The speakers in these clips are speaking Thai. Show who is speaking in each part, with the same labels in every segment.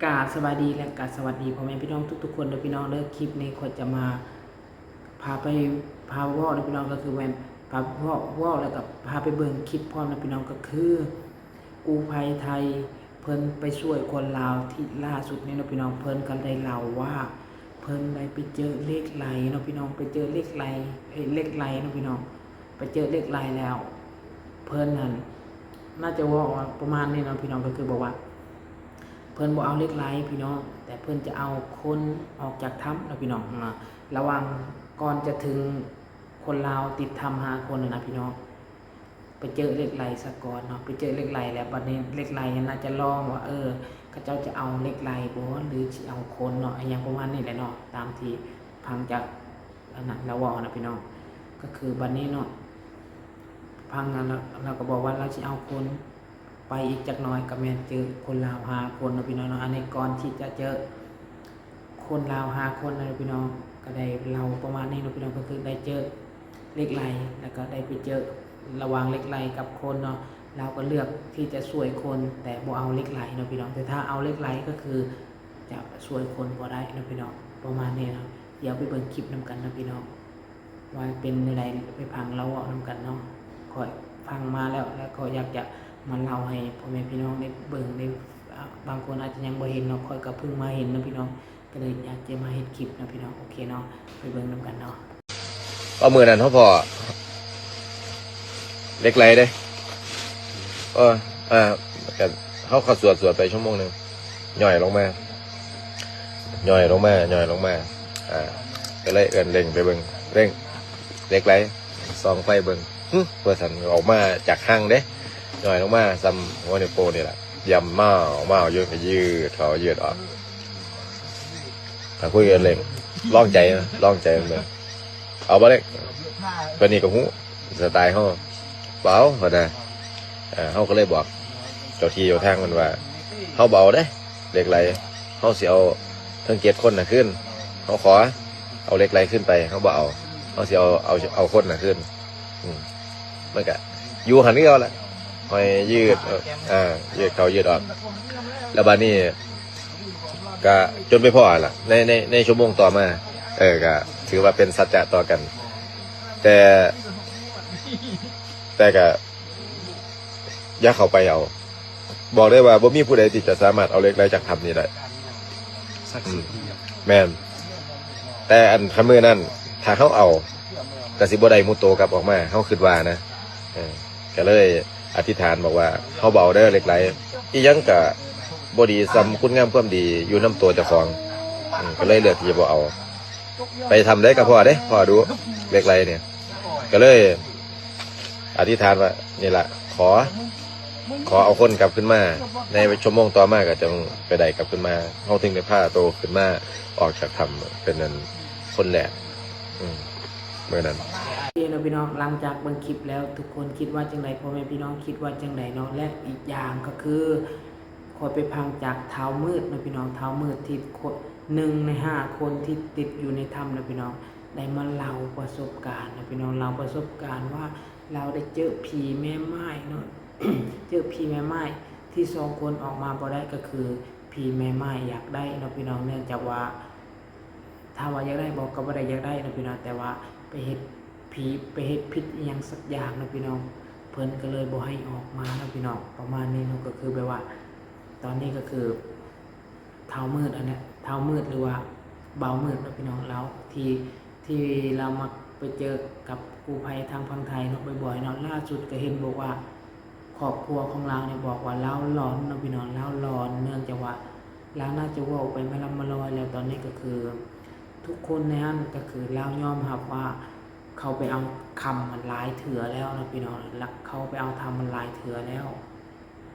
Speaker 1: กราบสวัสดีและกราบสวัสดีพ่อแม่พี่น้องทุกๆคนเด้อพี่น้องเด้อคลิปนี้ขอยจะมาพาไปพาเว้าเด้อพี่น้องก็คือแม่นพาเว้าแล้วก็พาไปเบิ่งคลิปพร้อมนะพี่น้องก็คือกู้ภัยไทยเพิ่นไปช่วยคนลาวที่ล่าสุดนี้เนาะพี่น้องเพิ่นก็ได้เล่าว่าเพิ่นได้ไปเจอเลขไหลเนาะพี่น้องไปเจอเลขไหลเลขไหลเนาะพี่น้องไปเจอเลขไหลแล้วเพิ่นนั่นน่าจะว่าประมาณนี้เนาะพี่น้องก็คือบอกว่าเพิ่นบ่เอาเลขไหลพี่น้องแต่เพิ่นจะเอาคนออกจากถ้ำนะพี่น้องระหว่างก่อนจะถึงคนลาวติดถ้ำ5 คนนะพี่น้องไปเจอเลขไหลซะก่อนเนาะไปเจอเลขไหลแล้วบัดนี้เลขไหลน่าจะลองว่าเขาเจ้าจะเอาเลขไหลบ่หรือสิเอาคนเนาะอย่างประมาณนี้แหละเนาะตามที่ฟังจากอันนั้นแล้วว่านะพี่น้องก็คือบัดนี้เนาะพังนั้นเราก็บอกว่าเราสิเอาคนไปอีกจักหน่อยก็แม่นเจอคนลาว5 คนนะพี่น้องเนาะอันนี้ก่อนที่จะเจอคนลาว5 คนนะพี่น้องก็ได้เราประมาณนี้นะพี่น้องก็คือได้เจอเลขไหลแล้วก็ได้ไปเจอระหว่างเลขไหลกับคนเนาะเราก็เลือกที่จะช่วยคนแต่บ่เอาเลขไหลนะพี่น้องแต่ถ้าเอาเลขไหลก็คือจะช่วยคนบ่ได้นะพี่น้องประมาณนี้นะเดี๋ยวไปเบิ่งคลิปนํกันนะพี่น้องว่าเป็นอะไรไปฟังเราเอานํกันเนาะค่อยฟังมาแล้วก็อยากจะมาเล่าให้พ่อแม่พี่น้องได้เบิ่งได้บางคนอาจจะยังบ่เห็นเนาะค่อยก็เพิ่งมาเห็นนะพี่น้องก็เลยอยากจะมาเฮ็ดคลิปนะพี่น้องโอเคเนาะไปเบิ่งนํกันเนาะ
Speaker 2: เอามือนั้นเขาพอเล็กไรเด้เออกันเขาสวดไปชั่วโมงหนึ่งย่อยลงมาก็เลยเอินเร่งไปเบิ่งเร่งเล็กไรซองไฟเบิ่งเพื่อสันออกมาจากห้างเด้ย่อยลงมาซ้ำหัวในโปนี่แหละยำเมาเยอะไปยืดเขายืดออกถ้าคุยกันเร่งลองใจมันเลยเอาบ่เล็กตัวนี้ก็หูสไตล์เขาเบาพอนะเขาก็เลยบอกเจ้าที่เจ้าทางมันว่าเขาเบาได้เหล็กไหลเขาเสียเอาเพิ่งเกียรคนน่ะขึ้นเขาขอเอาเหล็กไหลขึ้นไปเขาเบาเขาเสียเอาคนน่ะขึ้นมันก็อยู่หันนี่เอาละคอยยืดยืดเขายืดออกแล้วบานี้ก็จนไปพ่อละในชั่วโมงต่อมาก็ถือว่าเป็นสัจจะต่อกันแต่ก็อย่าเข้าไปเอาบอกได้ว่าบ่มีผู้ใดที่จะสามารถเอาเหล็กไหลจากถ้ำนี้ได้แม่นแต่อันคำมือนั่นถ้าเขาเอากสิบ่ได้มุตโตกลับออกมาเขาคิดว่านะก็เลยอธิษฐานบอกว่าเขาเบาได้เหล็กไหลอีหยังก็บ่ดีซ้ำคุณงามความดีอยู่น้ำตัวเจ้าของก็เลยเลือกที่จะบ่เอาไปทำได้กับพ่อเด้พ่อดูเหล็กไหลเนี่ยก็เลยอธิษฐานว่านี่แหละขอเอาคนกลับขึ้นมาในชั่วโมงต่อมาก็จะไปได้กลับขึ้นมาเขาถึงได้ผ้าโตขึ้นมาออกจากถ้ำเป็นนั้นคนแรกเมื่อนั้น
Speaker 1: พี่น้องหลังจากเบิ่งคลิปแล้วทุกคนคิดว่าจังไดพ่อแม่พี่น้องคิดว่าจังไดเนาะและอีกอย่างก็คือขอไปพังจากเท้ามืดนะพี่น้องเท้ามืดที่1 ใน 5 คนที่ติดอยู่ในถ้ำนะพี่น้องได้มาเล่าประสบการณ์นะพี่น้องเล่าประสบการณ์ว่าเราได้เจอผีแม่ไม้เนาะ เจอผีแม่ไม้ที่2 คนออกมาบ่ได้ก็คือผีแม่ไม้อยากได้เนาะพี่น้องเนื่องจากว่าถ้าว่าอยากได้บอกก็บ่ได้อยากได้นะพี่น้องแต่ว่าไปเฮ็ดผีไปเฮ็ดผิดอีหยังสักอย่างนะพี่น้องเพิ่นก็เลยบ่ให้ออกมานะพี่น้องประมาณนี้เนาะก็คือแบบว่าตอนนี้ก็คือเท้ามืดอันนี้เท้ามืดหรือว่าเบามืดนะพี่น้องแล้วที่เรามาไปเจอกับกู้ภัยทางฝั่งไทยเนาะบ่อยๆเนาะล่าสุดก็เห็นบอกว่าครอบครัวของเราเนี่ยบอกว่าเราหลอนนะพี่น้องเราหลอนเนื่องจากว่าเราน่าจะว่าไปไม่ลำมาลอยแล้วตอนนี้ก็คือทุกคนในนั้นก็คือเรายอมรับว่าเขาไปเอาคำมันหลายเถื่อแล้วนะพี่น้องแล้วเขาไปเอาทำมันหลายเถื่อแล้ว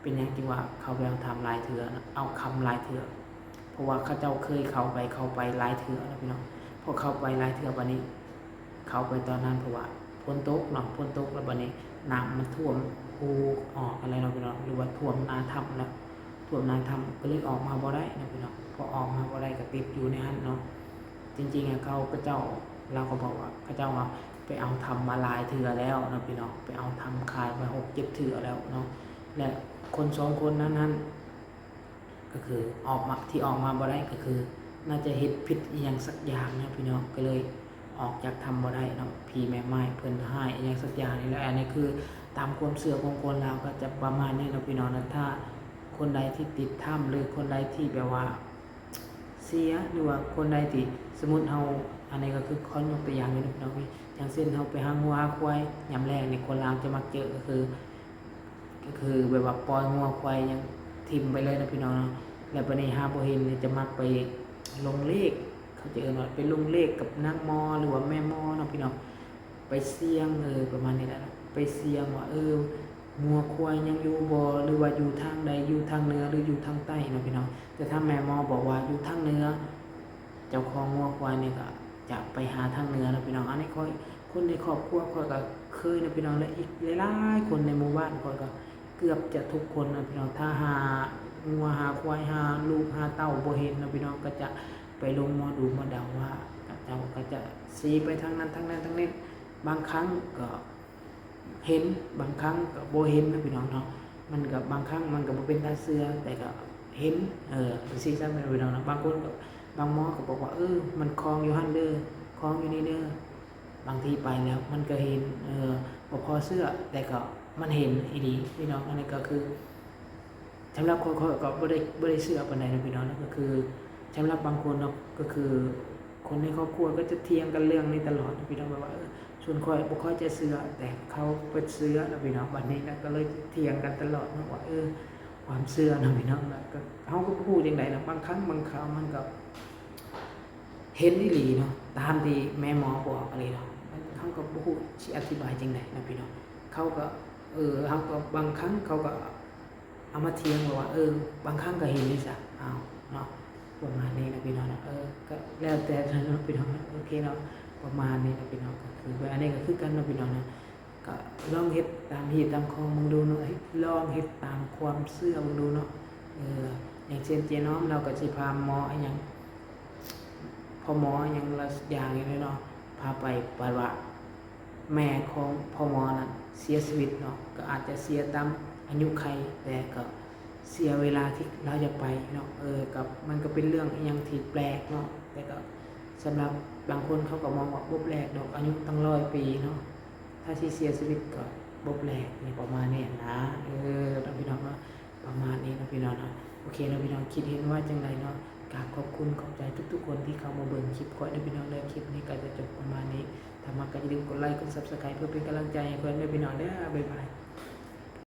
Speaker 1: เป็นอย่างที่ว่าเขาไปเอาทำหลายเถื่อนะเอาคำหลายเถื่อเพราะว่าเขาเจ้าเคยเข้าไปหลายเถื่อนะพี่น้องพอเข้าไปหลายเถื่อวันนี้เข้าไปตอนนั้นเพราะว่าพ้นตกแล้ววันนี้น้ำมันท่วมภูออกอะไรเราพี่น้องหรือว่าท่วมนาถ้ำแล้วท่วมนาถ้ำก็เลยออกมาบ่ได้นะพี่น้องพอออกมาบ่ได้ก็ติดอยู่ในนั้นเนาะจริงๆเขาพระเจ้าเราก็บอกว่าพระเจ้าว่าไปเอาทำมาลายเถื่อแล้วนะพี่น้องไปเอาทำคายไป6-7 เถื่อแล้วเนาะและคน2 คนนั้น ก็คือออกมาที่ออกมาบ่ได้ก็คือ น่าจะเฮ็ดผิดอหย่างสักอย่างนะพี่น้องก็เลยออกจากทำบ่ได้เนาะพี่แม่ไม้เพิ่นให้อหย่างสักอย่างนี่แหละอันนี้คือตามความเชื่อของคนลาวก็จะประมาณนี้เนาะพี่น้องนะถ้าคนใดที่ติดถ้ำหรือคนใดที่แบบว่าเสียหรือว่าคนใดที่สมมุติเฮาอันนี้ก็คือขอยกตัวอย่างนี่นะพี่น้องอย่างเช่นเฮาไปหางัวหาควายยามแรกนี่คนลาวจะมักเจอก็คือแบบว่าปล่อยงัวควายยังทิ่มไปเลยนะพี่น้องเนาะแล้วบัดนี้หาบ่เห็นนี่จะมักไปลงเลขเขาจะเอิ้นว่าไปลงเลขกับนางมอหรือว่าแม่มอเนาะพี่น้องไปเสี่ยงประมาณนี้แหละไปเสี่ยงว่างัวควายยังอยู่บ่หรือว่าอยู่ทางใดอยู่ทางเหนือหรืออยู่ทางใต้เนาะพี่น้องแต่ถ้าแม่มอบอกว่าอยู่ทางเหนือเจ้าของงัวควายนี่ก็จะไปหาทางเหนือนะพี่น้องอันนี้ค่อยคนในครอบครัวค่อยก็เคยนะพี่น้องและอีกหลายๆคนในหมู่บ้านค่อยก็เกือบจะทุกคนนะพี่น้องถ้าหางัวหาควายหาลูกหาเต้าบ่เห็นนะพี่น้องก็จะไปลงหมอดูหมอเดาว่าเจ้าก็จะซีไปทางนั้นทางนั้นทางนี้บางครั้งก็เห็นบางครั้งก็บ่เห็นนะพี่น้องเนาะมันก็บางครั้งมันก็บ่เป็นตาเสือแต่ก็เห็นซีซั่นเป็นพี่น้องนะบางคนก็บางหมอก็บอกว่ามันคลองอยู่หั่นเด้อคลองอยู่นี่เด้อบางทีไปแล้วมันก็เห็นบ่พอเสื้อแต่ก็มันเห็นอีหลีพี่น้องอันนี้ก็คือสำหรับคนก็บ่ได้เชื่อปานใดนะพี่น้องนะก็คือสำหรับบางคนเนาะก็คือคนในครอบครัวก็จะเถียงกันเรื่องนี้ตลอดพี่น้องแบบว่าส่วนค่อยบ่ค่อยจะเชื่อแต่เขาเป็นเชื่อนะพี่น้องบัดนี้นะก็เลยเถียงกันตลอดนะว่าความเชื่อนะพี่น้องนะก็เฮาก็พูดจังได๋นะบางครั้งบางคราวมันก็เห็นอีหลีเนาะตามที่แม่หมอบอกอะไรเนาะเขาก็บ่ฮู้สิอธิบายจังได๋นะพี่น้องเขาก็เขาก็บางครั้งเขาก็เอามาเถียงว่าบางครั้งก็เห็นนี่ซะอ้าวเนาะประมาณนี้นะพี่น้องนะก็แล้วแต่เนาะพี่น้องนะโอเคเนาะประมาณนี้นะพี่น้องก็คืออันนี้ก็คือกันนะพี่น้องนะก็ลองเฮ็ดตามเหตุตามคองมึงดูเนาะลองเฮ็ดตามความเชื่อมึงดูเนาะอย่างเช่นเจน้อมเราก็สิพาหมออันหยังพอหมออย่างละอย่างนี้เนาะพาไปว่าแม่ของพ่อหมอนั้นเสียชีวิตเนาะก็อาจจะเสียตามอายุไขแต่ก็เสียเวลาที่เราจะไปเนาะกับมันก็เป็นเรื่องอย่างที่แปลกเนาะแต่ก็สำหรับบางคนเขาก็มองว่าบ่แปลกดอกอายุตั้ง100 ปีเนาะถ้าที่เสียชีวิตก็บ่แปลกนี่ประมาณนี้นะนะพี่น้องเนาะประมาณนี้นะพี่น้องเนาะโอเคนะพี่น้องคิดเห็นว่าจังไดเนาะกราบขอบคุณขอบใจทุกๆคนที่เข้ามาเบิ่งคลิปก่อนนะพี่น้องเด้อคลิปนี้ก็จะจบประมาณนี้ถ้ามาก็อย่าลืมกดไลค์กด Subscribe เพื่อเป็นกำลังใจให้เพิ่นด้วยพี่น้องเด้อบ๊ายบาย